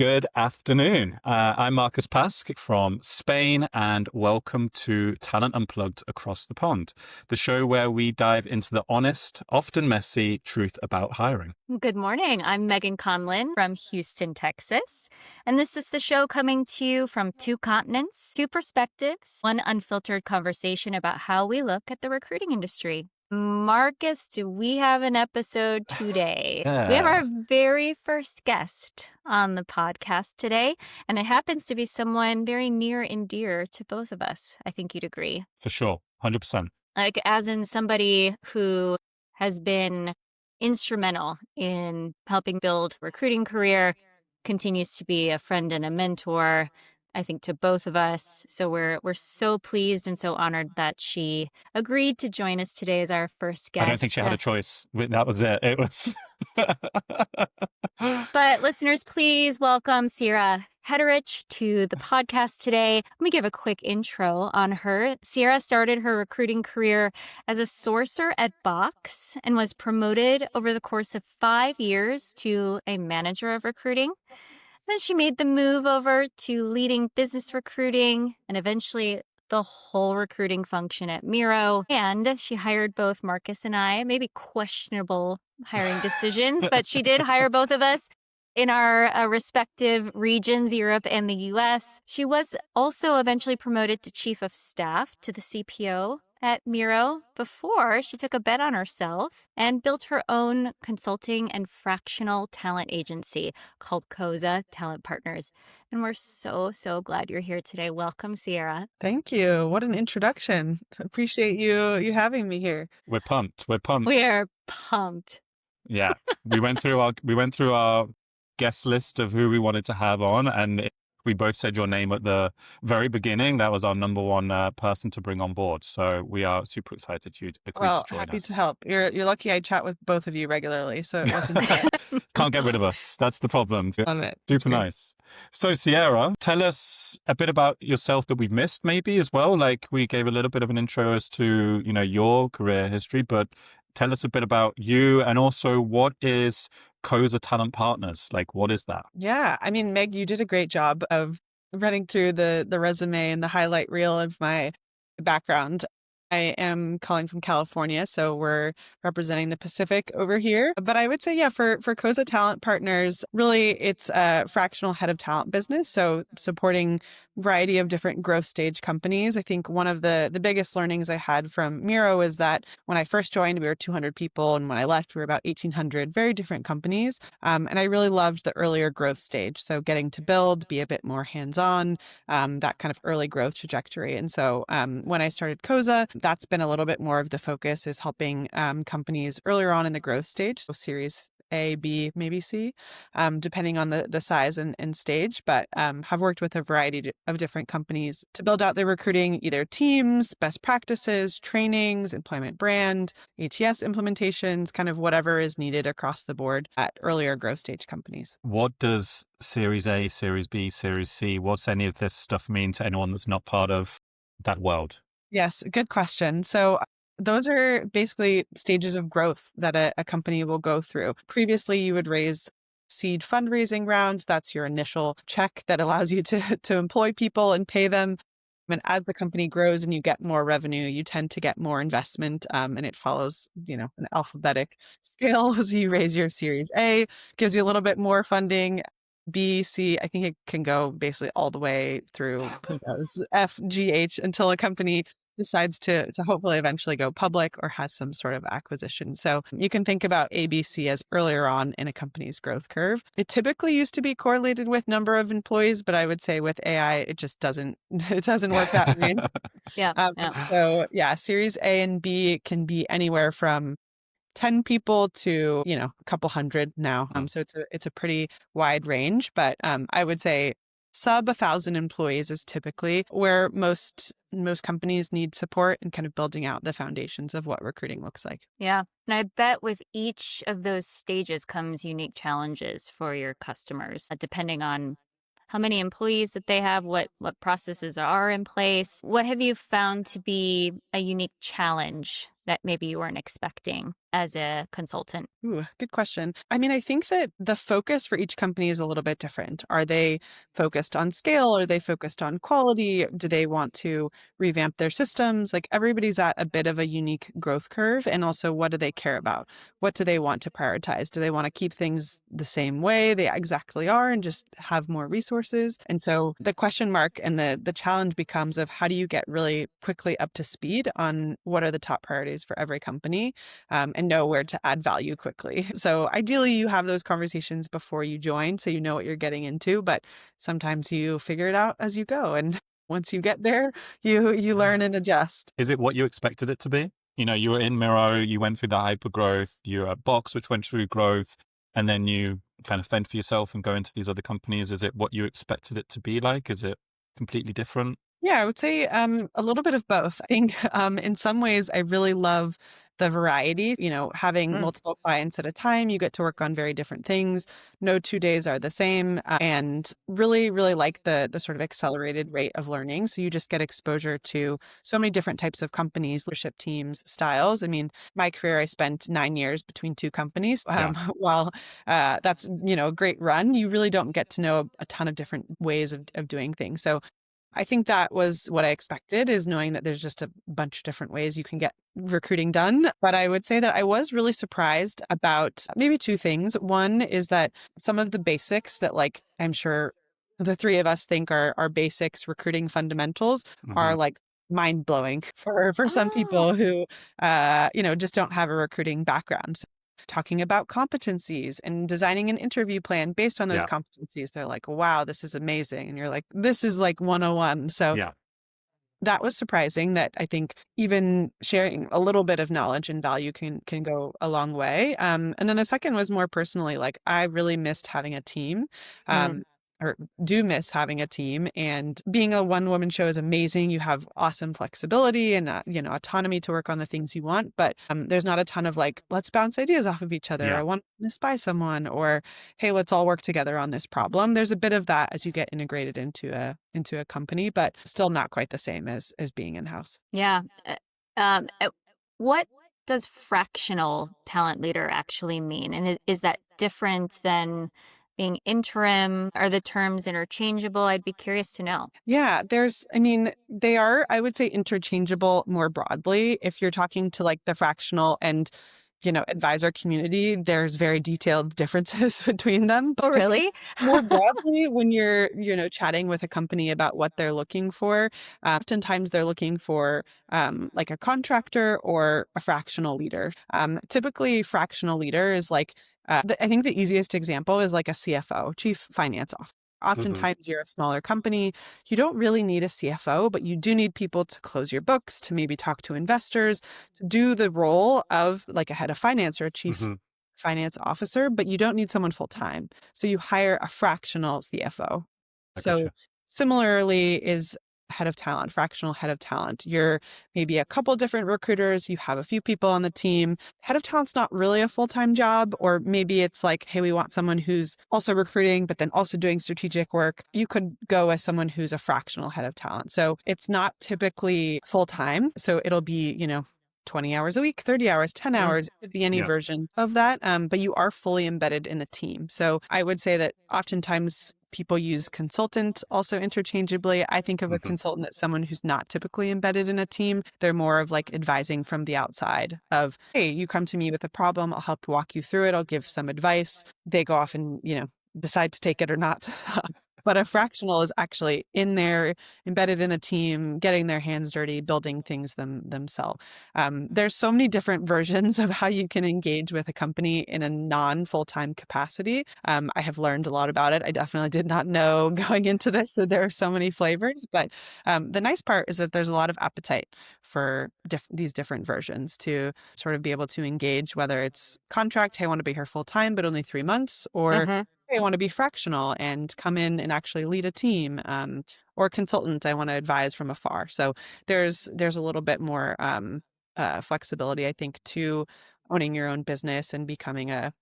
Good afternoon. I'm Marcus Pask from Spain, and welcome to Talent Unplugged Across the Pond, the show where we dive into the honest, often messy truth about hiring. Good morning. I'm Megan Conlon from Houston, Texas. And this is the show coming to you from two continents, two perspectives, one unfiltered conversation about how we look at the recruiting industry. Marcus, do we have an episode today? Yeah. We have our very first guest on the podcast today, and it happens to be someone very near and dear to both of us. I think you'd agree. For sure. 100%. Like, as in somebody who has been instrumental in helping build a recruiting career, continues to be a friend and a mentor, I think, to both of us. So we're so pleased and so honored that she agreed to join us today as our first guest. I don't think she had a choice. That was it. It was... But listeners, please welcome Sierra Hedderich to the podcast today. Let me give a quick intro on her. Sierra started her recruiting career as a sourcer at Box and was promoted over the course of 5 years to a manager of recruiting. Then she made the move over to leading business recruiting and eventually the whole recruiting function at Miro. And she hired both Marcus and I, maybe questionable hiring decisions, but she did hire both of us in our respective regions, Europe and the US. She was also eventually promoted to chief of staff to the CPO at Miro before she took a bet on herself and built her own consulting and fractional talent agency called COSA Talent Partners. And we're so glad you're here today. Welcome, Sierra. Thank you. What an introduction. Appreciate you having me here. We're pumped. We are pumped. Yeah. We went through our guest list of who we wanted to have on, and we both said your name at the very beginning. That was our number one person to bring on board. So we are super excited you agreed to join happy us. to help. You're lucky I chat with both of you regularly, so it wasn't Can't get rid of us. That's the problem. Love it. Super nice. So Sierra, tell us a bit about yourself that we've missed maybe as well. Like, we gave a little bit of an intro as to, your career history, but tell us a bit about you, and also what is COSA Talent Partners? Like, what is that? Yeah, I mean, Meg, you did a great job of running through the resume and the highlight reel of my background. I am calling from California, so we're representing the Pacific over here. But I would say, yeah, for COSA Talent Partners, really it's a fractional head of talent business. So supporting a variety of different growth stage companies. I think one of the biggest learnings I had from Miro is that when I first joined, we were 200 people. And when I left, we were about 1,800, very different companies. And I really loved the earlier growth stage. So getting to build, be a bit more hands-on, that kind of early growth trajectory. And so when I started COSA, that's been a little bit more of the focus, is helping companies earlier on in the growth stage. So Series A, B, maybe C, depending on the size and stage, but have worked with a variety of different companies to build out their recruiting, either teams, best practices, trainings, employment brand, ATS implementations, kind of whatever is needed across the board at earlier growth stage companies. What does Series A, Series B, Series C, what's any of this stuff mean to anyone that's not part of that world? Yes, good question. So those are basically stages of growth that a company will go through. Previously, you would raise seed fundraising rounds. That's your initial check that allows you to employ people and pay them. And as the company grows and you get more revenue, you tend to get more investment, and it follows, an alphabetic scale. So you raise your Series A, gives you a little bit more funding. B, C, I think it can go basically all the way through F, G, H, until a company decides to hopefully eventually go public or has some sort of acquisition. So you can think about ABC as earlier on in a company's growth curve. It typically used to be correlated with number of employees, but I would say with AI, it just doesn't work that way. So yeah, Series A and B can be anywhere from 10 people to, a couple hundred now. So it's a pretty wide range, but I would say sub 1,000 employees is typically where most companies need support and kind of building out the foundations of what recruiting looks like. Yeah. And I bet with each of those stages comes unique challenges for your customers, depending on how many employees that they have, what processes are in place. What have you found to be a unique challenge that maybe you weren't expecting as a consultant? Ooh, good question. I mean, I think that the focus for each company is a little bit different. Are they focused on scale? Are they focused on quality? Do they want to revamp their systems? Like everybody's at a bit of a unique growth curve. And also, what do they care about? What do they want to prioritize? Do they want to keep things the same way they exactly are and just have more resources? And so the question mark and the challenge becomes of how do you get really quickly up to speed on what are the top priorities for every company, and know where to add value quickly. So ideally, you have those conversations before you join so you know what you're getting into, but sometimes you figure it out as you go. And once you get there, you learn and adjust. Is it what you expected it to be? You were in Miro, you went through the hyper growth, you're at Box, which went through growth, and then you kind of fend for yourself and go into these other companies. Is it what you expected it to be like? Is it completely different? Yeah, I would say a little bit of both. I think in some ways, I really love the variety. Having multiple clients at a time, you get to work on very different things. No 2 days are the same, and really, really like the sort of accelerated rate of learning. So you just get exposure to so many different types of companies, leadership teams, styles. I mean, my career, I spent 9 years between two companies. While that's a great run, you really don't get to know a ton of different ways of doing things. So I think that was what I expected, is knowing that there's just a bunch of different ways you can get recruiting done. But I would say that I was really surprised about maybe two things. One is that some of the basics that, like, I'm sure the three of us think are basics recruiting fundamentals are like mind blowing for some people who just don't have a recruiting background. So talking about competencies and designing an interview plan based on those Yeah. competencies, they're like, wow, this is amazing. And you're like, this is like 101. So Yeah. that was surprising, that I think even sharing a little bit of knowledge and value can go a long way. And then the second was more personally, like I really missed having a team. Or do miss having a team, and being a one-woman show is amazing. You have awesome flexibility and autonomy to work on the things you want, but there's not a ton of like, let's bounce ideas off of each other. Yeah. I want to spy someone, or hey, let's all work together on this problem. There's a bit of that as you get integrated into a company, but still not quite the same as being in-house. Yeah. What does fractional talent leader actually mean? And is that different than being interim? Are the terms interchangeable? I'd be curious to know. Yeah, they are, I would say, interchangeable more broadly. If you're talking to like the fractional and advisor community, there's very detailed differences between them. Oh, really? More broadly, when you're, chatting with a company about what they're looking for, oftentimes they're looking for like a contractor or a fractional leader. Typically, fractional leader is like, I think the easiest example is like a CFO, chief finance officer. Oftentimes, you're a smaller company. You don't really need a CFO, but you do need people to close your books, to maybe talk to investors, to do the role of like a head of finance or a chief finance officer, but you don't need someone full time. So you hire a fractional CFO. I So gotcha. similarly is head of talent, fractional head of talent. You're maybe a couple different recruiters, you have a few people on the team. Head of talent's not really a full-time job, or maybe it's like, hey, we want someone who's also recruiting, but then also doing strategic work. You could go as someone who's a fractional head of talent. So it's not typically full-time. So it'll be, 20 hours a week, 30 hours, 10 hours. It could be any Yeah. version of that. But you are fully embedded in the team. So I would say that oftentimes people use consultant also interchangeably. I think of a consultant as someone who's not typically embedded in a team. They're more of like advising from the outside of, hey, you come to me with a problem. I'll help walk you through it. I'll give some advice. They go off and, decide to take it or not. But a fractional is actually in there, embedded in the team, getting their hands dirty, building things themselves. There's so many different versions of how you can engage with a company in a non-full-time capacity. I have learned a lot about it. I definitely did not know going into this that there are so many flavors. But the nice part is that there's a lot of appetite for these different versions to sort of be able to engage, whether it's contract, hey, I want to be here full-time, but only 3 months, or I want to be fractional and come in and actually lead a team, or consultant. I want to advise from afar. So there's a little bit more flexibility, I think, to owning your own business and becoming a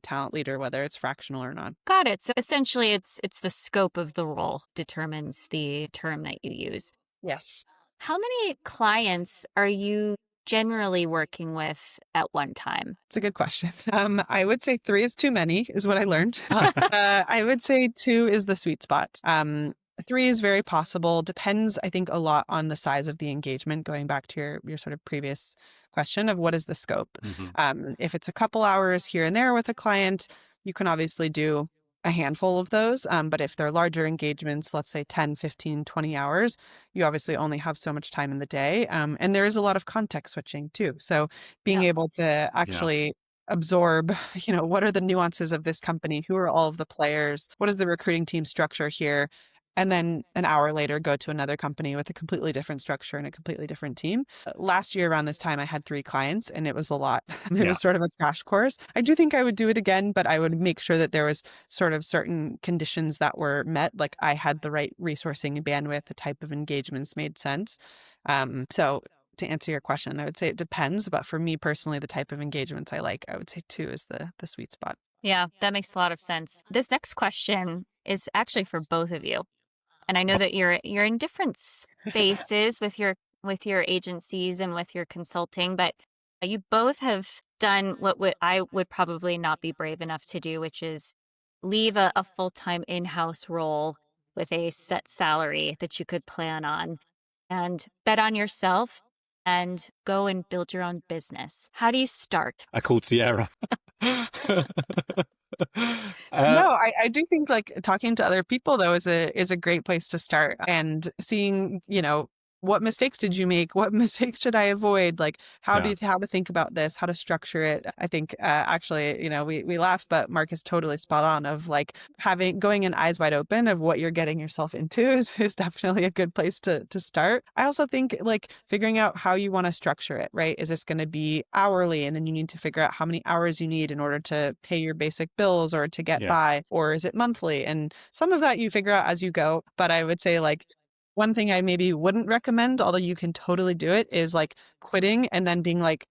talent leader, whether it's fractional or not. Got it. So essentially, it's the scope of the role determines the term that you use. Yes. How many clients are you generally working with at one time? It's a good question. I would say 3 is too many, is what I learned. I would say 2 is the sweet spot. 3 is very possible. Depends, I think, a lot on the size of the engagement. Going back to your sort of previous question of what is the scope. If it's a couple hours here and there with a client, you can obviously do a handful of those. But if they're larger engagements, let's say 10, 15, 20 hours, you obviously only have so much time in the day. And there is a lot of context switching too. So being Yeah. able to actually absorb, what are the nuances of this company? Who are all of the players? What is the recruiting team structure here? And then an hour later, go to another company with a completely different structure and a completely different team. Last year around this time, I had 3 clients and it was a lot. It was sort of a crash course. I do think I would do it again, but I would make sure that there was sort of certain conditions that were met. Like I had the right resourcing and bandwidth, the type of engagements made sense. So to answer your question, I would say it depends. But for me personally, the type of engagements I like, I would say 2 is the sweet spot. Yeah, that makes a lot of sense. This next question is actually for both of you. And I know that you're in different spaces with your agencies and with your consulting, but you both have done what I would probably not be brave enough to do, which is leave a full-time in-house role with a set salary that you could plan on and bet on yourself and go and build your own business. How do you start? I called Sierra. No, I do think like talking to other people though is a great place to start, and seeing, what mistakes did you make? What mistakes should I avoid? Like how to think about this, how to structure it. I think actually, we laugh, but Mark is totally spot on of like going in eyes wide open of what you're getting yourself into is definitely a good place to start. I also think like figuring out how you want to structure it, right? Is this going to be hourly? And then you need to figure out how many hours you need in order to pay your basic bills or to get by, or is it monthly? And some of that you figure out as you go. But I would say like, one thing I maybe wouldn't recommend, although you can totally do it, is like quitting and then being like,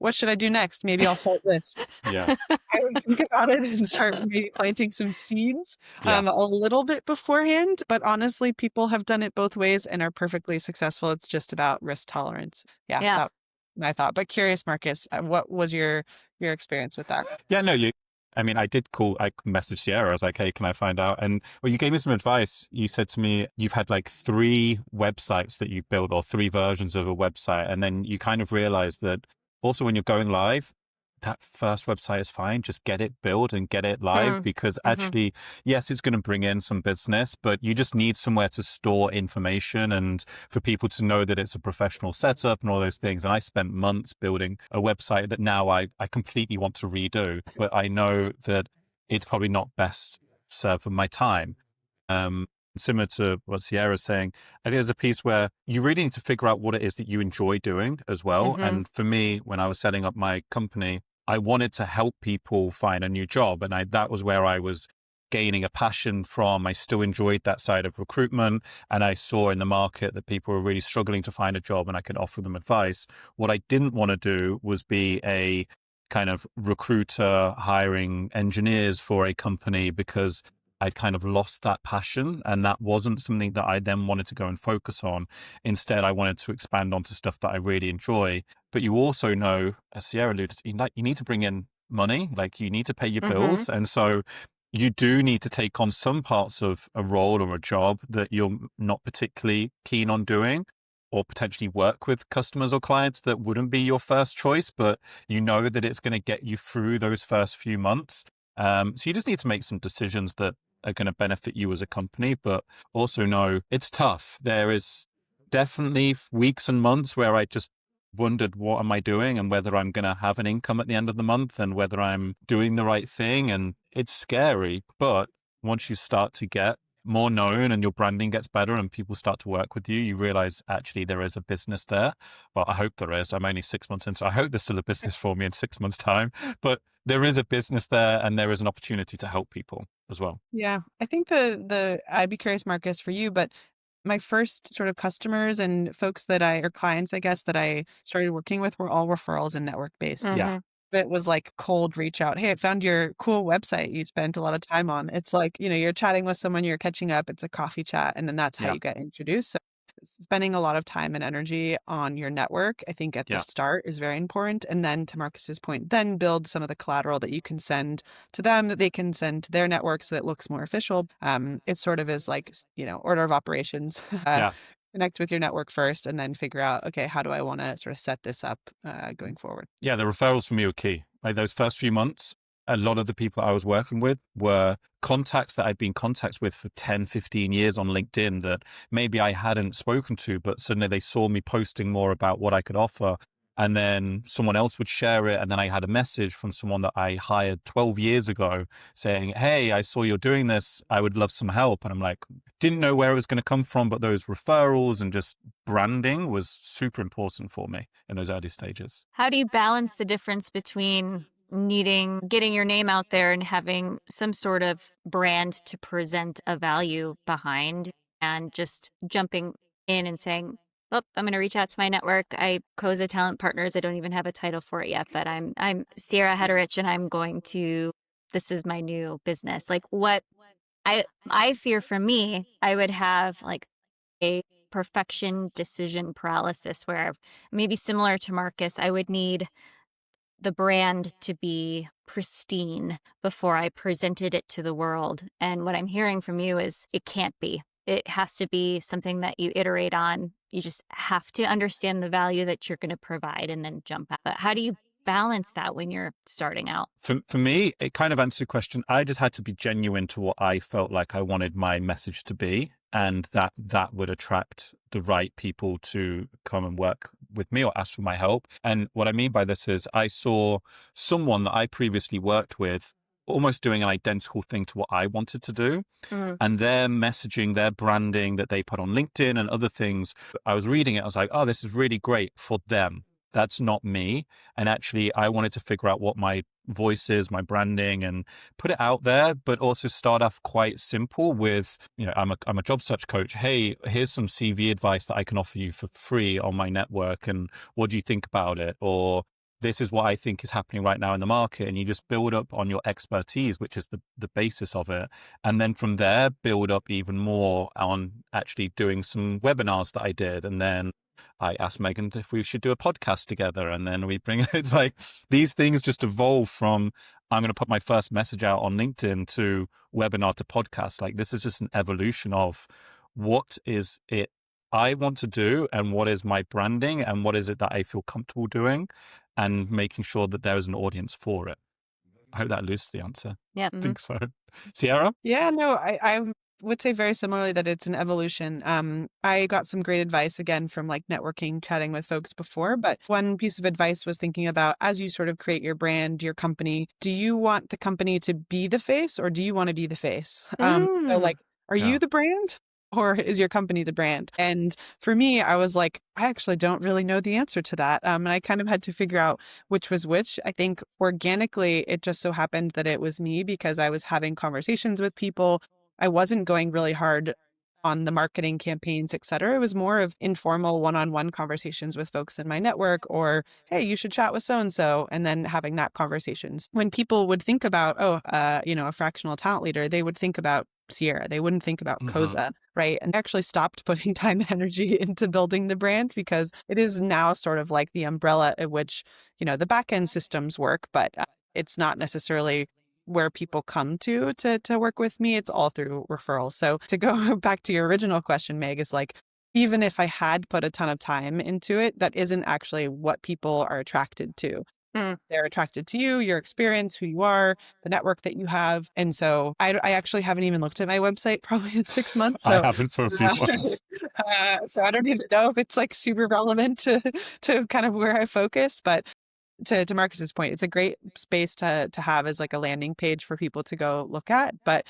what should I do next? Maybe I'll start this. Yeah. I would think about it and start maybe planting some seeds a little bit beforehand. But honestly, people have done it both ways and are perfectly successful. It's just about risk tolerance. That my thought. But curious, Marcus, what was your experience with that? Yeah, no, I messaged Sierra. I was like, hey, can I find out? And you gave me some advice. You said to me, you've had like 3 websites that you built or 3 versions of a website. And then you kind of realize that also when you're going live, that first website is fine. Just get it built and get it live because actually, yes, it's going to bring in some business, but you just need somewhere to store information and for people to know that it's a professional setup and all those things. And I spent months building a website that now I completely want to redo, but I know that it's probably not best served for my time. Similar to what Sierra's saying, I think there's a piece where you really need to figure out what it is that you enjoy doing as well. And for me, when I was setting up my company, I wanted to help people find a new job. And that was where I was gaining a passion from. I still enjoyed that side of recruitment. And I saw in the market that people were really struggling to find a job and I could offer them advice. What I didn't want to do was be a kind of recruiter hiring engineers for a company because I'd kind of lost that passion and that wasn't something that I then wanted to go and focus on. Instead, I wanted to expand onto stuff that I really enjoy. But you also know, as Sierra alluded to, you need to bring in money, like you need to pay your bills. And so you do need to take on some parts of a role or a job that you're not particularly keen on doing, or potentially work with customers or clients that wouldn't be your first choice, but you know that it's going to get you through those first few months. So you just need to make some decisions that are going to benefit you as a company, but also know it's tough. There is definitely weeks and months where I just wondered, what am I doing and whether I'm going to have an income at the end of the month and whether I'm doing the right thing. And it's scary, but once you start to get more known and your branding gets better and people start to work with you, you realize actually there is a business there. Well, I hope there is. I'm only 6 months in, so I hope there's still a business for me in 6 months' time. But there is a business there and there is an opportunity to help people as well. Yeah, I think I'd be curious, Marcus, for you, but my first sort of customers and folks or clients, I guess, that I started working with were all referrals and network based. Yeah. It was like cold reach out. Hey, I found your cool website you spent a lot of time on. It's like, you're chatting with someone, you're catching up, it's a coffee chat, and then that's how you get introduced. So spending a lot of time and energy on your network, I think at the start is very important. And then to Marcus's point, then build some of the collateral that you can send to them that they can send to their network so it looks more official. It sort of is like, order of operations. Connect with your network first and then figure out, okay, how do I want to sort of set this up going forward? Yeah, the referrals for me were key. Like those first few months, a lot of the people I was working with were contacts that I'd been in contact with for 10, 15 years on LinkedIn that maybe I hadn't spoken to, but suddenly they saw me posting more about what I could offer. And then someone else would share it. And then I had a message from someone that I hired 12 years ago saying, hey, I saw you're doing this. I would love some help. And I'm like, didn't know where it was going to come from, but those referrals and just branding was super important for me in those early stages. How do you balance the difference between getting your name out there and having some sort of brand to present a value behind and just jumping in and saying, oh, I'm going to reach out to my network. I COSA Talent Partners. I don't even have a title for it yet, but I'm Sierra Hedderich and this is my new business. Like what I fear for me, I would have like a perfection decision paralysis where maybe similar to Marcus, I would need the brand to be pristine before I presented it to the world. And what I'm hearing from you is it can't be. It has to be something that you iterate on. You just have to understand the value that you're going to provide and then jump at it. How do you balance that when you're starting out? For me, it kind of answers the question. I just had to be genuine to what I felt like I wanted my message to be. And that would attract the right people to come and work with me or ask for my help. And what I mean by this is I saw someone that I previously worked with almost doing an identical thing to what I wanted to do. And their messaging, their branding that they put on LinkedIn and other things, I was reading it. I was like, oh, this is really great for them. That's not me. And actually, I wanted to figure out what my voice is, my branding, and put it out there, but also start off quite simple with, I'm a job search coach. Hey, here's some CV advice that I can offer you for free on my network. And what do you think about it? Or this is what I think is happening right now in the market. And you just build up on your expertise, which is the basis of it. And then from there, build up even more on actually doing some webinars that I did. And then I asked Megan if we should do a podcast together. And then it's like these things just evolve from I'm going to put my first message out on LinkedIn to webinar to podcast. Like this is just an evolution of what is it I want to do and what is my branding and what is it that I feel comfortable doing and making sure that there is an audience for it. I hope that alludes to the answer. Yeah. I think so. Sierra? Yeah, no, I would say very similarly that it's an evolution. I got some great advice again from like networking, chatting with folks before, but one piece of advice was thinking about as you sort of create your brand, your company, do you want the company to be the face or do you want to be the face? So like, are you the brand? Or is your company the brand? And for me, I was like, I actually don't really know the answer to that. And I kind of had to figure out which was which. I think organically, it just so happened that it was me because I was having conversations with people. I wasn't going really hard on the marketing campaigns, et cetera. It was more of informal one-on-one conversations with folks in my network or, hey, you should chat with so-and-so, and then having that conversations. When people would think about, a fractional talent leader, they would think about Sierra. They wouldn't think about COSA, right? And actually stopped putting time and energy into building the brand because it is now sort of like the umbrella at which, the back-end systems work, but it's not necessarily where people come to work with me. It's all through referrals. So to go back to your original question, Meg, is like, even if I had put a ton of time into it, that isn't actually what people are attracted to. They're attracted to you, your experience, who you are, the network that you have. And so I actually haven't even looked at my website probably in 6 months. So, I haven't for a few months. So I don't even know if it's like super relevant to kind of where I focus. But to Marcus's point, it's a great space to have as like a landing page for people to go look at. But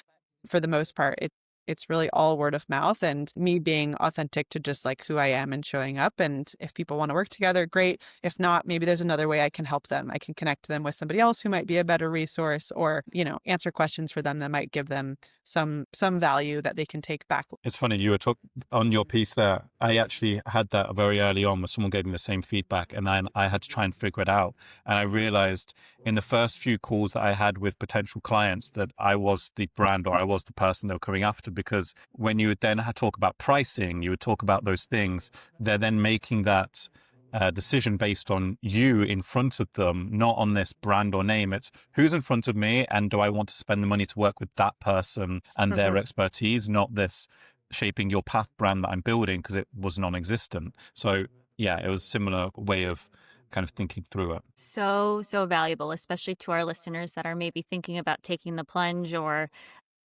for the most part, it's really all word of mouth and me being authentic to just like who I am and showing up. And if people want to work together, great. If not, maybe there's another way I can help them. I can connect them with somebody else who might be a better resource or, answer questions for them that might give them some value that they can take back. It's funny, you were talking on your piece there. I actually had that very early on where someone gave me the same feedback and then I had to try and figure it out. And I realized in the first few calls that I had with potential clients that I was the brand or I was the person they were coming after answered, because when you would then talk about pricing, you would talk about those things, they're then making that decision based on you in front of them, not on this brand or name. It's who's in front of me and do I want to spend the money to work with that person and their expertise, not this shaping your path brand that I'm building, because it was non-existent. So yeah, it was a similar way of kind of thinking through it. So valuable, especially to our listeners that are maybe thinking about taking the plunge or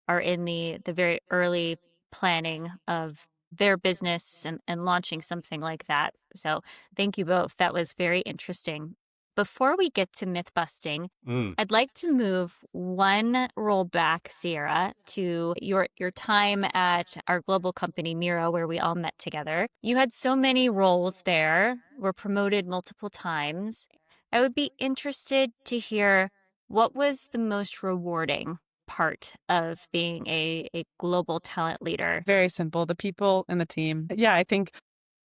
are in the very early planning of their business and launching something like that. So thank you both. That was very interesting. Before we get to myth busting, I'd like to move one roll back, Sierra, to your time at our global company, Miro, where we all met together. You had so many roles there, were promoted multiple times. I would be interested to hear what was the most rewarding part of being a global talent leader. Very simple. The people and the team. Yeah, I think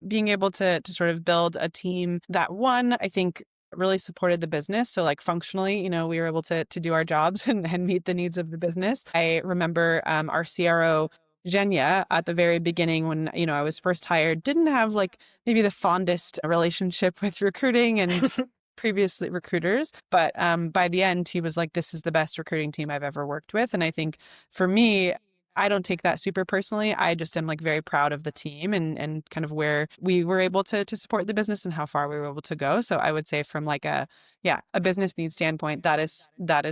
being able to sort of build a team that I think really supported the business. So like functionally, we were able to do our jobs and meet the needs of the business. I remember our CRO, Zhenya, at the very beginning when, I was first hired, didn't have like maybe the fondest relationship with recruiting and previously recruiters. But by the end, he was like, this is the best recruiting team I've ever worked with. And I think for me, I don't take that super personally. I just am like very proud of the team and kind of where we were able to support the business and how far we were able to go. So I would say from like a business need standpoint, that is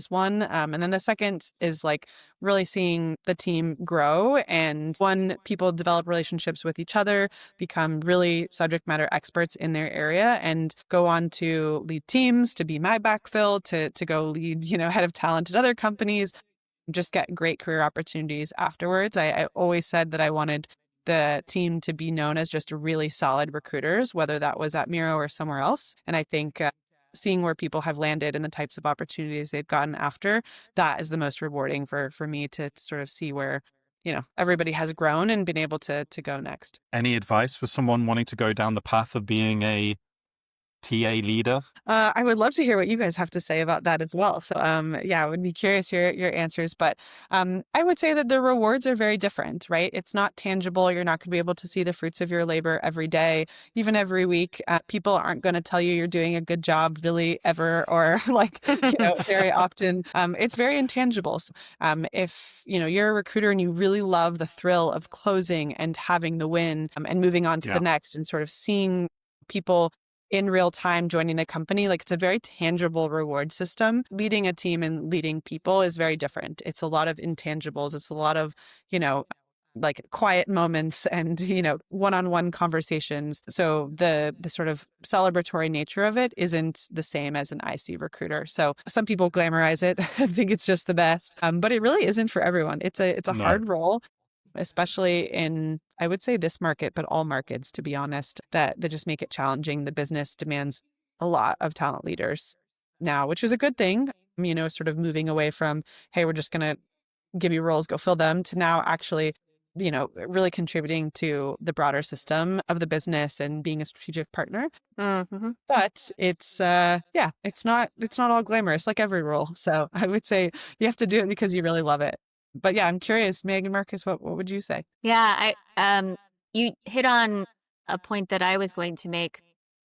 one. And then the second is like really seeing the team grow and people develop relationships with each other, become really subject matter experts in their area and go on to lead teams, to be my backfill, to go lead, head of talent at other companies, just get great career opportunities afterwards. I always said that I wanted the team to be known as just really solid recruiters, whether that was at Miro or somewhere else. And I think seeing where people have landed and the types of opportunities they've gotten after, that is the most rewarding for me to sort of see where, everybody has grown and been able to go next. Any advice for someone wanting to go down the path of being a TA leader? I would love to hear what you guys have to say about that as well. So, I would be curious your answers. But I would say that the rewards are very different, right? It's not tangible. You're not going to be able to see the fruits of your labor every day, even every week. People aren't going to tell you you're doing a good job really ever, or like very often. It's very intangible. If you're a recruiter and you really love the thrill of closing and having the win and moving on to the next, and sort of seeing people in real time joining the company, like it's a very tangible reward system. Leading a team and leading people is very different. It's a lot of intangibles. It's a lot of, like quiet moments and, one-on-one conversations. So the sort of celebratory nature of it isn't the same as an IC recruiter. So some people glamorize it and think it's just the best, but it really isn't for everyone. It's a hard role, especially in, I would say this market, but all markets, to be honest, that just make it challenging. The business demands a lot of talent leaders now, which is a good thing, sort of moving away from, hey, we're just going to give you roles, go fill them, to now actually, really contributing to the broader system of the business and being a strategic partner. Mm-hmm. But it's not all glamorous like every role. So I would say you have to do it because you really love it. But yeah, I'm curious, Meg and Marcus, what would you say? Yeah, you hit on a point that I was going to make,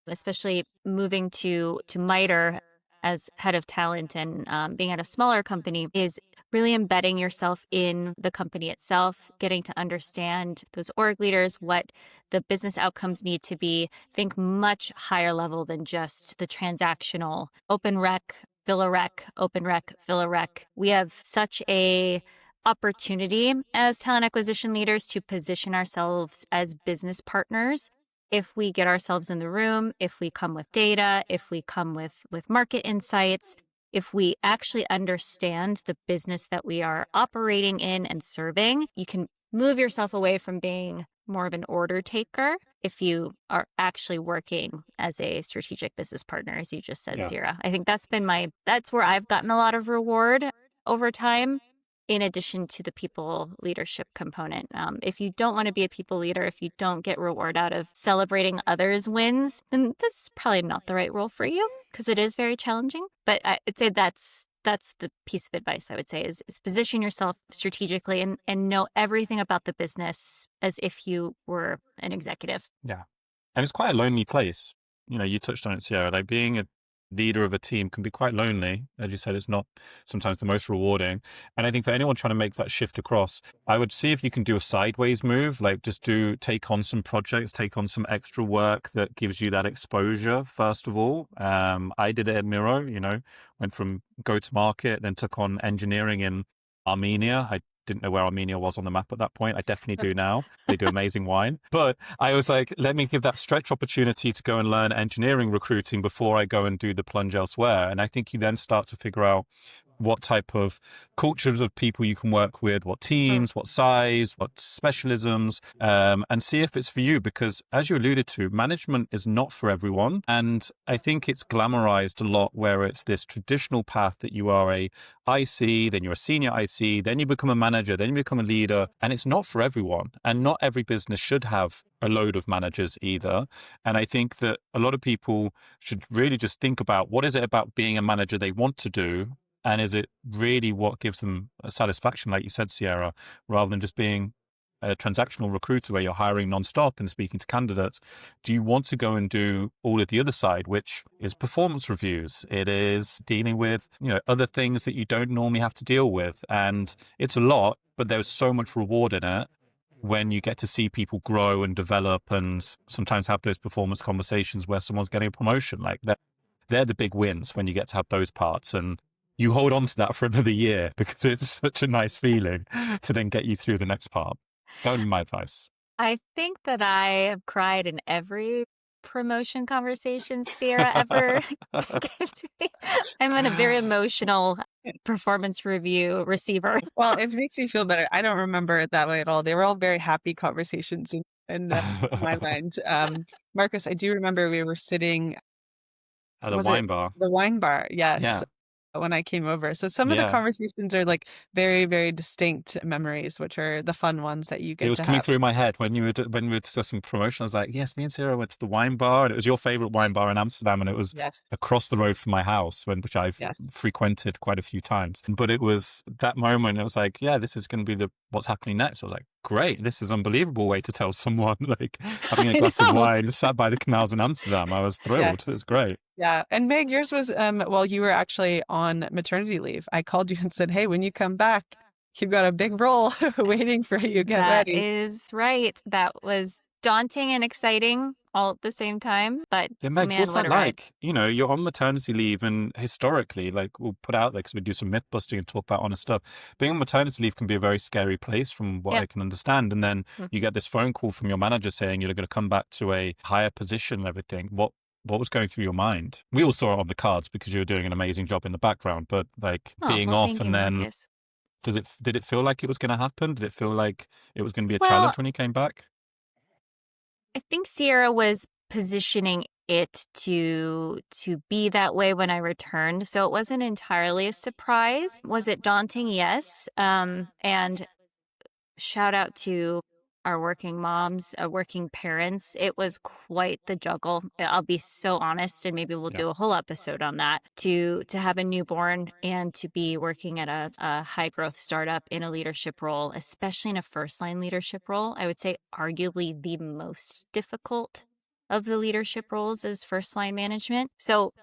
especially moving to MITRE as head of talent and being at a smaller company, is really embedding yourself in the company itself, getting to understand those org leaders, what the business outcomes need to be, think much higher level than just the transactional open rec, fill a rec, open rec, fill a rec. We have such a opportunity as talent acquisition leaders to position ourselves as business partners. If we get ourselves in the room, if we come with data, if we come with market insights, if we actually understand the business that we are operating in and serving, you can move yourself away from being more of an order taker if you are actually working as a strategic business partner, as you just said, Sierra. I think that's where I've gotten a lot of reward over time, in addition to the people leadership component. If you don't want to be a people leader, if you don't get reward out of celebrating others' wins, then this is probably not the right role for you, because it is very challenging. But I'd say that's that's the piece of advice I would say is position yourself strategically and know everything about the business as if you were an executive. Yeah. And it's quite a lonely place. You touched on it, Sierra, like being a leader of a team can be quite lonely. As you said, it's not sometimes the most rewarding. And I think for anyone trying to make that shift across, I would see if you can do a sideways move, like just take on some projects, take on some extra work that gives you that exposure, first of all. I did it at Miro, went from go to market, then took on engineering in Armenia. I didn't know where Armenia was on the map at that point. I definitely do now. They do amazing wine. But I was like, let me give that stretch opportunity to go and learn engineering recruiting before I go and do the plunge elsewhere. And I think you then start to figure out what type of cultures of people you can work with, what teams, what size, what specialisms, and see if it's for you. Because as you alluded to, management is not for everyone. And I think it's glamorized a lot where it's this traditional path that you are a IC, then you're a senior IC, then you become a manager, then you become a leader. And it's not for everyone. And not every business should have a load of managers either. And I think that a lot of people should really just think about what is it about being a manager they want to do, and is it really what gives them a satisfaction, like you said, Sierra, rather than just being a transactional recruiter where you're hiring nonstop and speaking to candidates? Do you want to go and do all of the other side, which is performance reviews? It is dealing with, other things that you don't normally have to deal with. And it's a lot, but there's so much reward in it when you get to see people grow and develop and sometimes have those performance conversations where someone's getting a promotion. Like they're the big wins when you get to have those parts. And you hold on to that for another year because it's such a nice feeling to then get you through the next part. That would be my advice. I think that I have cried in every promotion conversation Sierra ever gave to me. I'm a very emotional performance review receiver. Well, it makes me feel better. I don't remember it that way at all. They were all very happy conversations in my mind. Marcus, I do remember we were sitting at a wine bar. The wine bar, yes. Yeah. When I came over. So some of the conversations are like very, very distinct memories, which are the fun ones that you get to have. It was coming through my head when we were discussing promotion. I was like, yes, me and Sarah went to the wine bar, and it was your favorite wine bar in Amsterdam, and it was across the road from my house, which I've frequented quite a few times. But it was that moment, it was like, yeah, this is going to be what's happening next. I was like, great, this is an unbelievable way to tell someone, like having a glass of wine sat by the canals in Amsterdam. I was thrilled. It was great. Yeah. And Meg, yours was while you were actually on maternity leave. I called you and said, hey, when you come back, you've got a big role waiting for you. Get ready. That is right. That was daunting and exciting all at the same time. But yeah, Meg, what's that like? You're on maternity leave, and historically, like we'll put out there because we do some myth busting and talk about honest stuff. Being on maternity leave can be a very scary place from what I can understand. And then you get this phone call from your manager saying you're going to come back to a higher position and everything. What was going through your mind? We all saw it on the cards because you were doing an amazing job in the background, but being off and then Marcus. did it feel like it was going to happen? Did it feel like it was going to be a challenge when you came back? I think Sierra was positioning it to be that way when I returned. So it wasn't entirely a surprise. Was it daunting? Yes. And shout out to our working moms, working parents. It was quite the juggle. I'll be so honest, and maybe we'll do a whole episode on that. To have a newborn and to be working at a high growth startup in a leadership role, especially in a first line leadership role, I would say arguably the most difficult of the leadership roles is first line management. So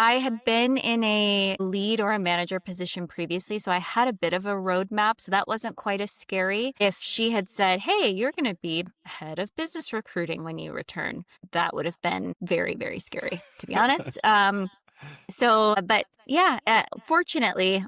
I had been in a lead or a manager position previously, so I had a bit of a roadmap, so that wasn't quite as scary. If she had said, hey, you're going to be head of business recruiting when you return, that would have been very, very scary, to be honest. Fortunately,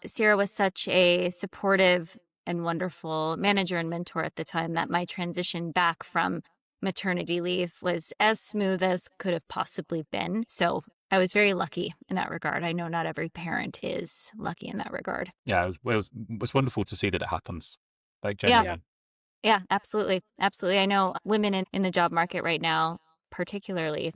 Sierra was such a supportive and wonderful manager and mentor at the time that my transition back from maternity leave was as smooth as could have possibly been. So I was very lucky in that regard. I know not every parent is lucky in that regard. Yeah, it was wonderful to see that it happens. Like genuinely. Yeah, absolutely. Absolutely. I know women in the job market right now, particularly,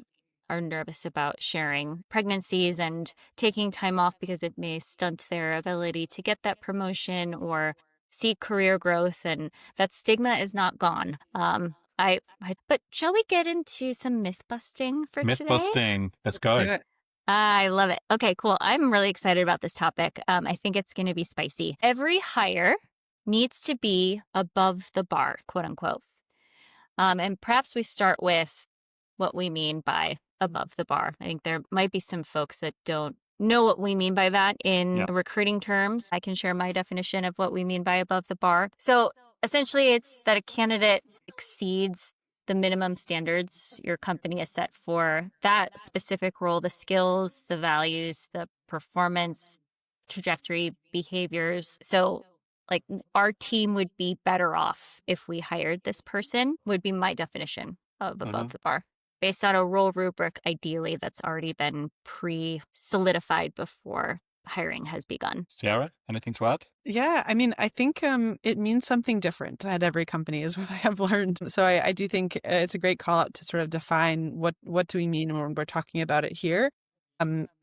are nervous about sharing pregnancies and taking time off because it may stunt their ability to get that promotion or see career growth. And that stigma is not gone. But shall we get into some myth busting for today? Myth busting. Let's go. I love it. Okay, cool. I'm really excited about this topic. I think it's going to be spicy. Every hire needs to be above the bar, quote unquote. And perhaps we start with what we mean by above the bar. I think there might be some folks that don't know what we mean by that in recruiting terms. I can share my definition of what we mean by above the bar. So essentially, it's that a candidate exceeds the minimum standards your company has set for that specific role, the skills, the values, the performance, trajectory, behaviors. So like our team would be better off if we hired this person, would be my definition of above the bar, based on a role rubric, ideally, that's already been pre-solidified before hiring has begun. Sierra, anything to add? Yeah, I mean, I think it means something different at every company is what I have learned. So I do think it's a great call out to sort of define what do we mean when we're talking about it here.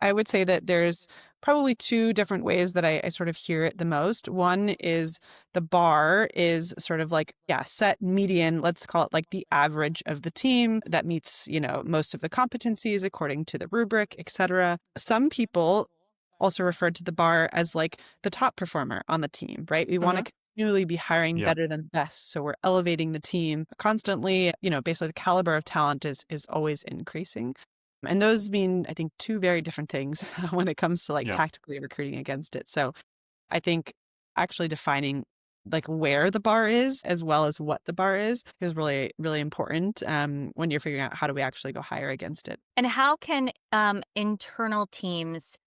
I would say that there's probably two different ways that I sort of hear it the most. One is the bar is sort of like, set median, let's call it like the average of the team that meets, most of the competencies according to the rubric, etc. Some people also referred to the bar as like the top performer on the team, right? We want to continually be hiring better than best. So we're elevating the team constantly. Basically the caliber of talent is always increasing. And those mean, I think, two very different things when it comes to like tactically recruiting against it. So I think actually defining like where the bar is as well as what the bar is really, really important when you're figuring out how do we actually go hire against it. And how can internal teams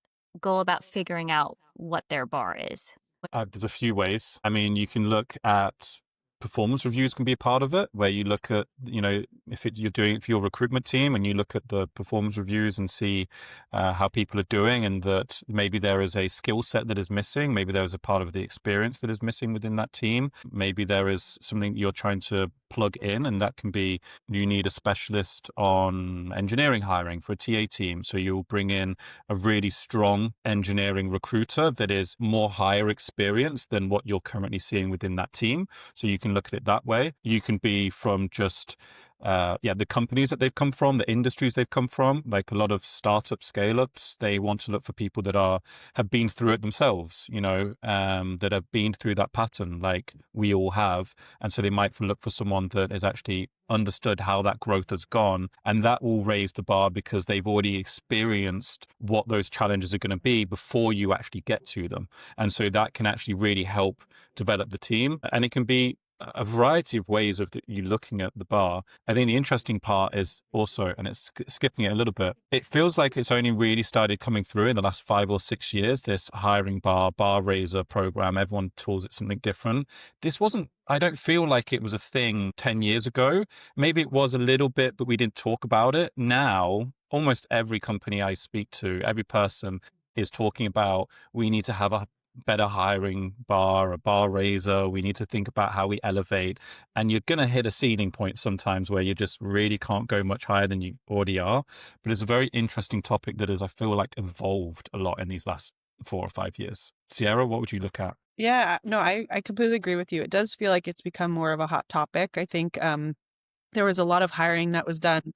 go about figuring out what their bar is? There's a few ways. I mean, you can look at performance reviews can be a part of it, where you look at, you're doing it for your recruitment team and you look at the performance reviews and see how people are doing, and that maybe there is a skill set that is missing. Maybe there is a part of the experience that is missing within that team. Maybe there is something you're trying to plug in, and that can be you need a specialist on engineering hiring for a TA team. So you'll bring in a really strong engineering recruiter that is more higher experience than what you're currently seeing within that team. So you can look at it that way. You can be from just the companies that they've come from, the industries they've come from. Like a lot of startup scale-ups, they want to look for people that have been through it themselves, that have been through that pattern like we all have. And so they might look for someone that has actually understood how that growth has gone. And that will raise the bar because they've already experienced what those challenges are going to be before you actually get to them. And so that can actually really help develop the team. And it can be a variety of ways of you looking at the bar. I think the interesting part is also, and it's skipping it a little bit, it feels like it's only really started coming through in the last 5 or 6 years, this hiring bar raiser program. Everyone calls it something different. I don't feel like it was a thing 10 years ago. Maybe it was a little bit, but we didn't talk about it. Now, almost every company I speak to, every person is talking about, we need to have a better hiring bar, a bar raiser. We need to think about how we elevate. And you're going to hit a ceiling point sometimes where you just really can't go much higher than you already are. But it's a very interesting topic that I feel like evolved a lot in these last 4 or 5 years. Sierra, what would you look at? Yeah, no, I completely agree with you. It does feel like it's become more of a hot topic. I think there was a lot of hiring that was done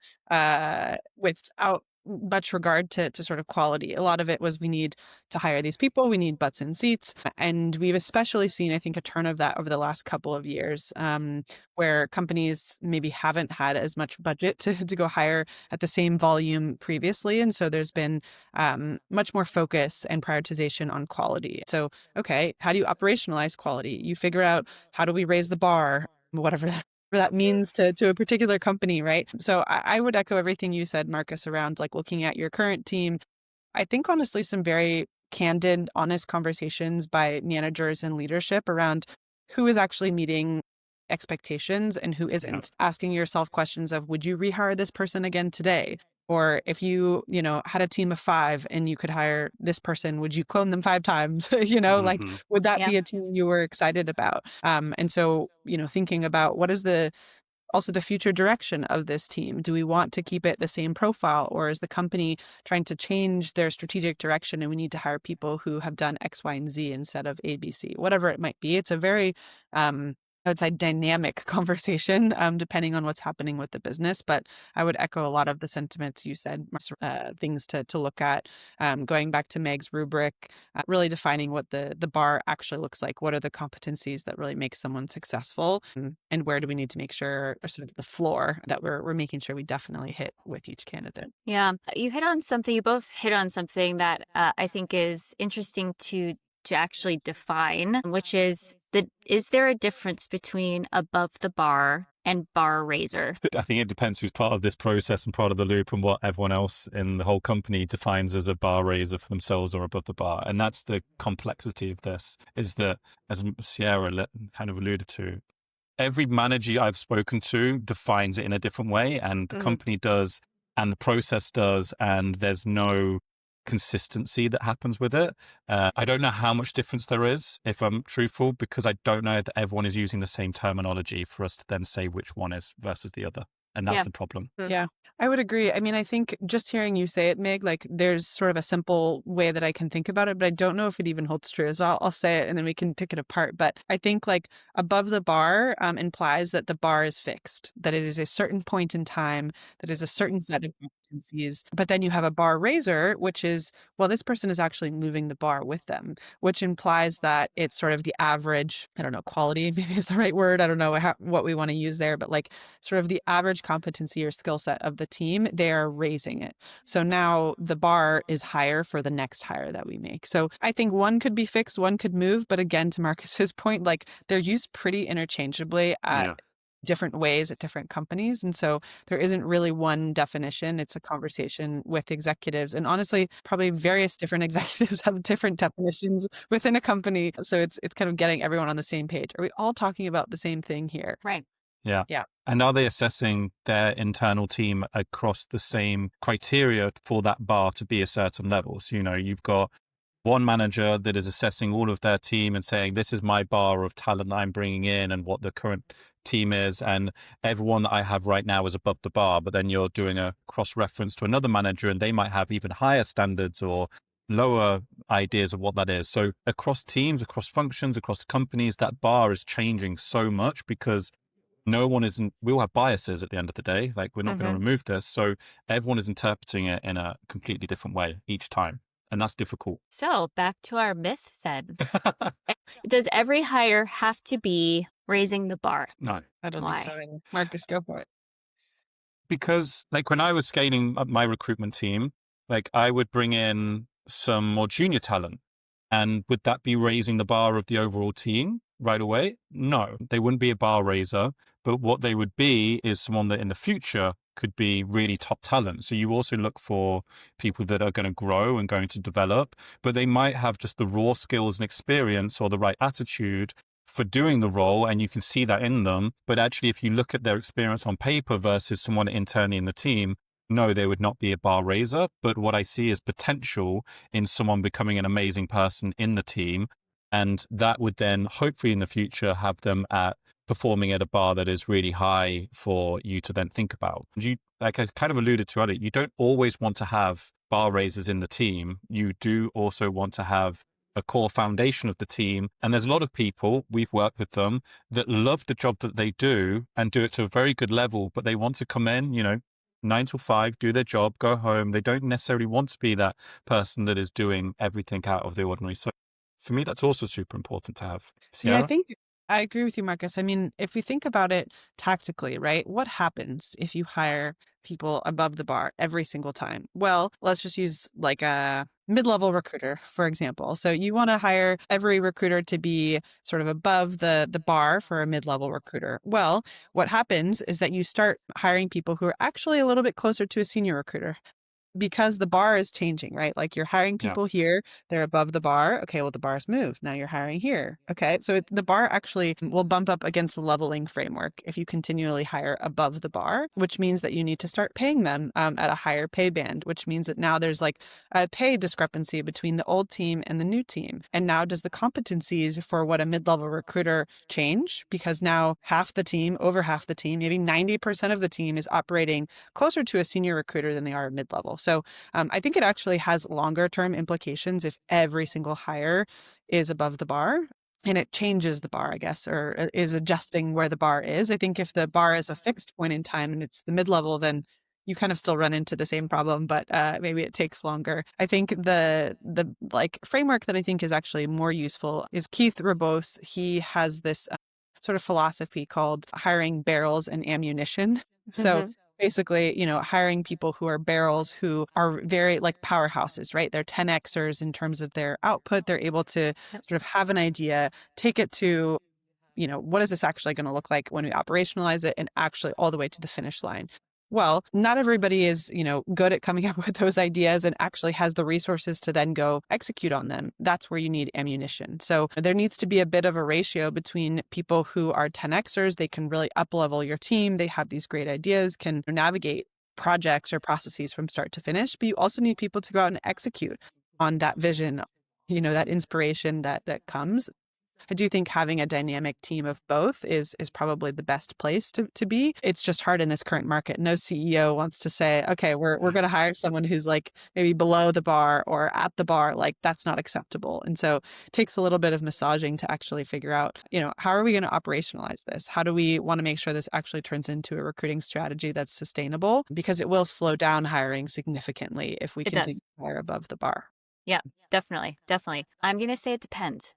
without much regard to sort of quality. A lot of it was we need to hire these people, we need butts in seats. And we've especially seen, I think, a turn of that over the last couple of years where companies maybe haven't had as much budget to go hire at the same volume previously. And so there's been much more focus and prioritization on quality. So, okay, how do you operationalize quality? You figure out how do we raise the bar, whatever that means to a particular company, right? So I would echo everything you said, Marcus, around like looking at your current team. I think honestly, some very candid, honest conversations by managers and leadership around who is actually meeting expectations and who isn't. Asking yourself questions of, would you rehire this person again today? Or if you had a team of 5 and you could hire this person, would you clone them 5 times? Like, would that be a team you were excited about? And so, thinking about what is also the future direction of this team? Do we want to keep it the same profile, or is the company trying to change their strategic direction and we need to hire people who have done X, Y, and Z instead of A, B, C, whatever it might be? It's a very I would say dynamic conversation, depending on what's happening with the business. But I would echo a lot of the sentiments you said, things to look at. Going back to Meg's rubric, really defining what the bar actually looks like. What are the competencies that really make someone successful? And where do we need to make sure, or sort of the floor that we're making sure we definitely hit with each candidate? Yeah, you both hit on something that I think is interesting to actually define, which is is there a difference between above the bar and bar raiser? I think it depends who's part of this process and part of the loop and what everyone else in the whole company defines as a bar raiser for themselves or above the bar. And that's the complexity of this, is that, as Sierra kind of alluded to, every manager I've spoken to defines it in a different way, and the company does, and the process does, and there's no consistency that happens with it. I don't know how much difference there is, if I'm truthful, because I don't know that everyone is using the same terminology for us to then say which one is versus the other. And that's the problem. Yeah, I would agree. I mean, I think just hearing you say it, Meg, like there's sort of a simple way that I can think about it, but I don't know if it even holds true. So I'll say it and then we can pick it apart. But I think like above the bar implies that the bar is fixed, that it is a certain point in time, that is a certain set of competencies. But then you have a bar raiser, which is, well, this person is actually moving the bar with them, which implies that it's sort of the average, I don't know, quality maybe is the right word. I don't know what we want to use there, but like sort of the average competency or skill set of the team, they are raising it. So now the bar is higher for the next hire that we make. So I think one could be fixed, one could move. But again, to Marcus's point, like they're used pretty interchangeably at different ways at different companies. And so there isn't really one definition. It's a conversation with executives. And honestly, probably various different executives have different definitions within a company. So it's kind of getting everyone on the same page. Are we all talking about the same thing here? Right. Yeah. And are they assessing their internal team across the same criteria for that bar to be a certain level? So, you've got one manager that is assessing all of their team and saying, this is my bar of talent that I'm bringing in and what the current team is. And everyone that I have right now is above the bar. But then you're doing a cross-reference to another manager and they might have even higher standards or lower ideas of what that is. So across teams, across functions, across companies, that bar is changing so much because we all have biases at the end of the day. Like we're not going to remove this. So everyone is interpreting it in a completely different way each time. And that's difficult. So back to our myth then. Does every hire have to be raising the bar? No. I don't think so. Marcus, go for it. Because like when I was scaling up my recruitment team, like I would bring in some more junior talent. And would that be raising the bar of the overall team right away? No, they wouldn't be a bar raiser. But what they would be is someone that in the future could be really top talent. So you also look for people that are going to grow and going to develop, but they might have just the raw skills and experience or the right attitude for doing the role. And you can see that in them. But actually, if you look at their experience on paper versus someone internally in the team, no, they would not be a bar raiser. But what I see is potential in someone becoming an amazing person in the team. And that would then hopefully in the future have them performing at a bar that is really high for you to then think about. Like I kind of alluded to earlier, you don't always want to have bar raisers in the team. You do also want to have a core foundation of the team. And there's a lot of people, we've worked with them, that love the job that they do and do it to a very good level, but they want to come in, 9 to 5, do their job, go home. They don't necessarily want to be that person that is doing everything out of the ordinary. So for me, that's also super important to have. Sierra? Yeah, I think I agree with you, Marcus. I mean, if we think about it tactically, right? What happens if you hire people above the bar every single time? Well, let's just use like a mid-level recruiter, for example. So you want to hire every recruiter to be sort of above the bar for a mid-level recruiter. Well, what happens is that you start hiring people who are actually a little bit closer to a senior recruiter. Because the bar is changing, right? Like you're hiring people here, they're above the bar. Okay, well, the bar's moved. Now you're hiring here. Okay, so the bar actually will bump up against the leveling framework if you continually hire above the bar, which means that you need to start paying them at a higher pay band, which means that now there's like a pay discrepancy between the old team and the new team. And now does the competencies for what a mid-level recruiter change? Because now over half the team, maybe 90% of the team is operating closer to a senior recruiter than they are mid-level. So I think it actually has longer term implications if every single hire is above the bar. and it changes the bar, I guess, or is adjusting where the bar is. I think if the bar is a fixed point in time and it's the mid-level, then you kind of still run into the same problem, but maybe it takes longer. I think the like framework that I think is actually more useful is Keith Rabos. He has this sort of philosophy called hiring barrels and ammunition. So basically, hiring people who are barrels, who are very like powerhouses, right? They're 10Xers in terms of their output. They're able to sort of have an idea, take it to, what is this actually going to look like when we operationalize it, and actually all the way to the finish line. Well, not everybody is, good at coming up with those ideas and actually has the resources to then go execute on them. That's where you need ammunition. So there needs to be a bit of a ratio between people who are 10Xers. They can really up-level your team. They have these great ideas, can navigate projects or processes from start to finish. But you also need people to go out and execute on that vision, that inspiration that comes. I do think having a dynamic team of both is probably the best place to be. It's just hard in this current market. No CEO wants to say, okay, we're going to hire someone who's like maybe below the bar or at the bar. Like that's not acceptable. And so it takes a little bit of massaging to actually figure out, how are we going to operationalize this? How do we want to make sure this actually turns into a recruiting strategy that's sustainable? Because it will slow down hiring significantly if we continue to hire above the bar. Yeah, definitely. Definitely. I'm going to say it depends.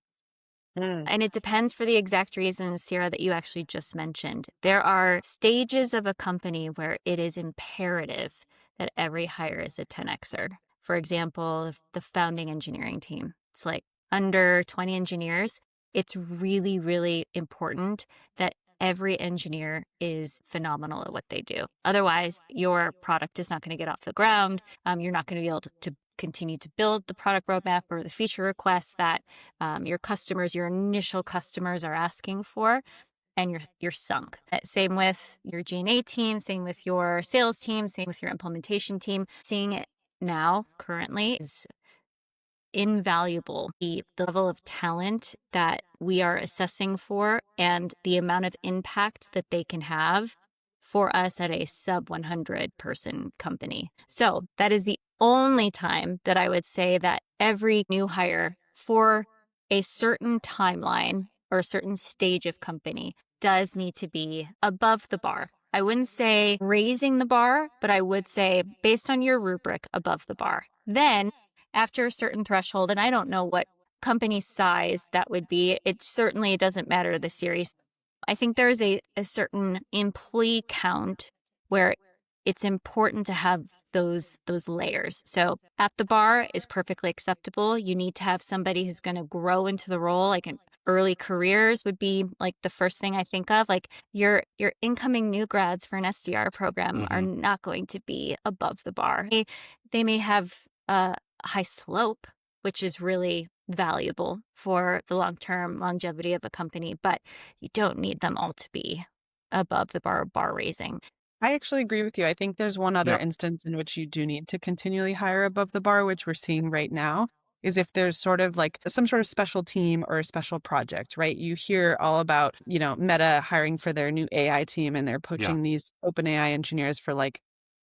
And it depends for the exact reasons, Sierra, that you actually just mentioned. There are stages of a company where it is imperative that every hire is a 10Xer. For example, the founding engineering team. It's like under 20 engineers. It's really, really important that every engineer is phenomenal at what they do. Otherwise, your product is not going to get off the ground. You're not going to be able to continue to build the product roadmap or the feature requests that your initial customers are asking for, and you're sunk. Same with your G&A team, same with your sales team, same with your implementation team. Seeing it now currently is invaluable. The level of talent that we are assessing for and the amount of impact that they can have for us at a sub 100 person company. So that is the only time that I would say that every new hire for a certain timeline or a certain stage of company does need to be above the bar. I wouldn't say raising the bar, but I would say based on your rubric above the bar. Then after a certain threshold, and I don't know what company size that would be, it certainly doesn't matter the series. I think there's a certain employee count where it's important to have those layers. So at the bar is perfectly acceptable. You need to have somebody who's going to grow into the role, like an early careers would be like the first thing I think of. Like your incoming new grads for an SDR program are not going to be above the bar. They may have a high slope, which is really valuable for the long-term longevity of a company, but you don't need them all to be above the bar raising. I actually agree with you. I think there's one other instance in which you do need to continually hire above the bar, which we're seeing right now, is if there's sort of like some sort of special team or a special project, right? You hear all about, Meta hiring for their new AI team, and they're poaching these open AI engineers for like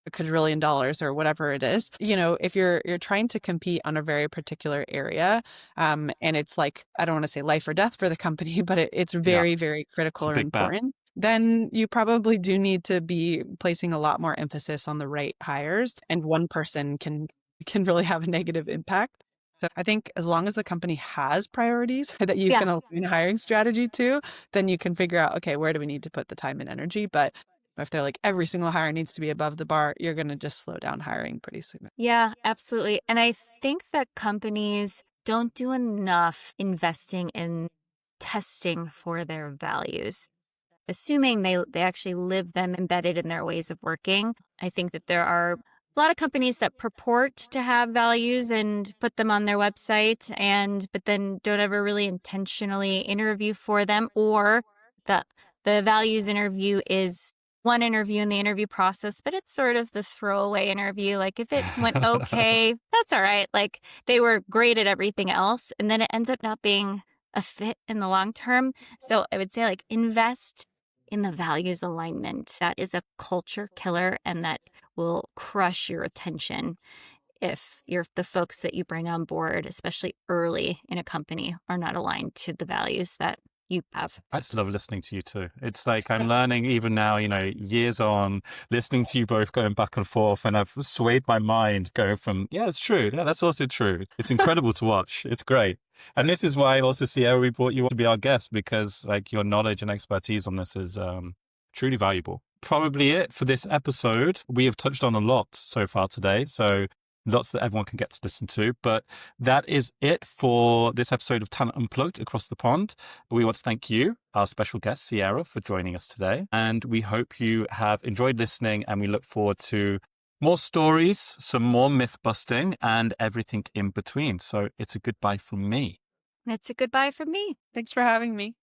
$1 quadrillion or whatever it is. If you're trying to compete on a very particular area, and it's like, I don't want to say life or death for the company, but it's very, very critical or important. Then you probably do need to be placing a lot more emphasis on the right hires, and one person can really have a negative impact. So I think as long as the company has priorities that you can align a hiring strategy to, then you can figure out, okay, where do we need to put the time and energy? But if they're like every single hire needs to be above the bar, you're going to just slow down hiring pretty soon. Yeah, absolutely. And I think that companies don't do enough investing in testing for their values, assuming they actually live them embedded in their ways of working. I think that there are a lot of companies that purport to have values and put them on their website, but then don't ever really intentionally interview for them, or the values interview is one interview in the interview process, but it's sort of the throwaway interview. Like if it went okay, that's all right. Like they were great at everything else, and then it ends up not being a fit in the long term. So I would say like invest in the values alignment. That is a culture killer, and that will crush your retention if the folks that you bring on board, especially early in a company, are not aligned to the values that you have. I just love listening to you too. It's like I'm learning even now, years on, listening to you both going back and forth, and I've swayed my mind going from, yeah, it's true. Yeah, that's also true. It's incredible to watch. It's great. And this is why also, Sierra, we brought you to be our guest, because like your knowledge and expertise on this is truly valuable. Probably it for this episode. We have touched on a lot so far today. So lots that everyone can get to listen to. But that is it for this episode of Talent Unplugged Across the Pond. We want to thank you, our special guest, Sierra, for joining us today. And we hope you have enjoyed listening, and we look forward to more stories, some more myth busting, and everything in between. So it's a goodbye from me. It's a goodbye from me. Thanks for having me.